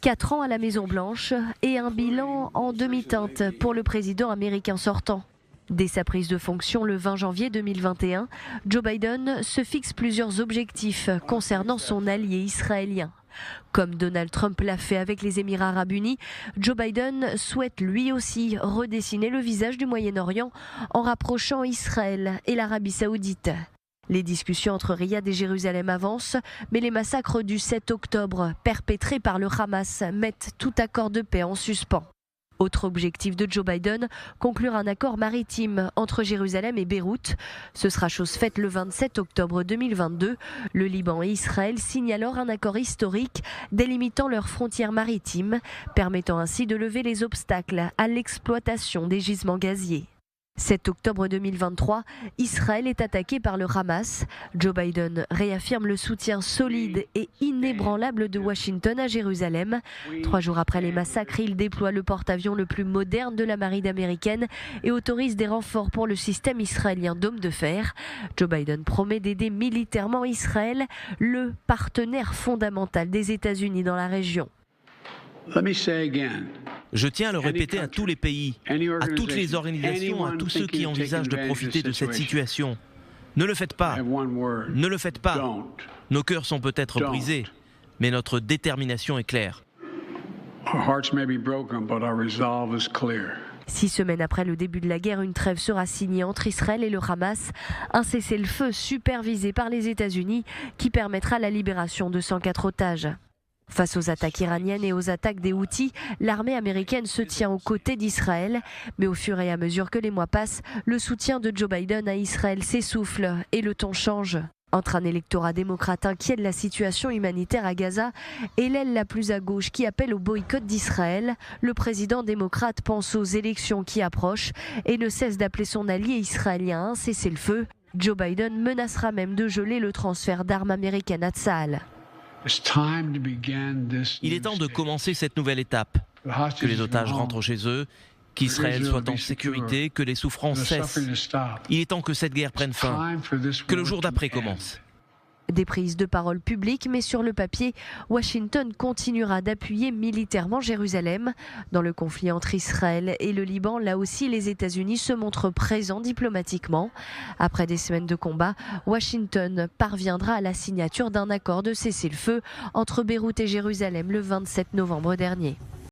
4 ans à la Maison-Blanche et un bilan en demi-teinte pour le président américain sortant. Dès sa prise de fonction le 20 janvier 2021, Joe Biden se fixe plusieurs objectifs concernant son allié israélien. Comme Donald Trump l'a fait avec les Émirats arabes unis, Joe Biden souhaite lui aussi redessiner le visage du Moyen-Orient en rapprochant Israël et l'Arabie saoudite. Les discussions entre Riyad et Jérusalem avancent, mais les massacres du 7 octobre perpétrés par le Hamas mettent tout accord de paix en suspens. Autre objectif de Joe Biden, conclure un accord maritime entre Jérusalem et Beyrouth. Ce sera chose faite le 27 octobre 2022. Le Liban et Israël signent alors un accord historique délimitant leurs frontières maritimes, permettant ainsi de lever les obstacles à l'exploitation des gisements gaziers. 7 octobre 2023, Israël est attaqué par le Hamas. Joe Biden réaffirme le soutien solide et inébranlable de Washington à Jérusalem. 3 jours après les massacres, il déploie le porte-avions le plus moderne de la marine américaine et autorise des renforts pour le système israélien Dôme de fer. Joe Biden promet d'aider militairement Israël, le partenaire fondamental des États-Unis dans la région. Je tiens à le répéter à tous les pays, à toutes les organisations, à tous ceux qui envisagent de profiter de cette situation. Ne le faites pas. Ne le faites pas. Nos cœurs sont peut-être brisés, mais notre détermination est claire. 6 semaines après le début de la guerre, une trêve sera signée entre Israël et le Hamas, un cessez-le-feu supervisé par les États-Unis qui permettra la libération de 104 otages. Face aux attaques iraniennes et aux attaques des Houthis, l'armée américaine se tient aux côtés d'Israël. Mais au fur et à mesure que les mois passent, le soutien de Joe Biden à Israël s'essouffle et le ton change. Entre un électorat démocrate inquiet de la situation humanitaire à Gaza et l'aile la plus à gauche qui appelle au boycott d'Israël, le président démocrate pense aux élections qui approchent et ne cesse d'appeler son allié israélien à un cessez-le-feu. Joe Biden menacera même de geler le transfert d'armes américaines à Tsahal. Il est temps de commencer cette nouvelle étape, que les otages rentrent chez eux, qu'Israël soit en sécurité, que les souffrances cessent. Il est temps que cette guerre prenne fin, que le jour d'après commence. Des prises de parole publiques, mais sur le papier, Washington continuera d'appuyer militairement Jérusalem. Dans le conflit entre Israël et le Liban, là aussi, les États-Unis se montrent présents diplomatiquement. Après des semaines de combat, Washington parviendra à la signature d'un accord de cessez-le-feu entre Beyrouth et Jérusalem le 27 novembre dernier.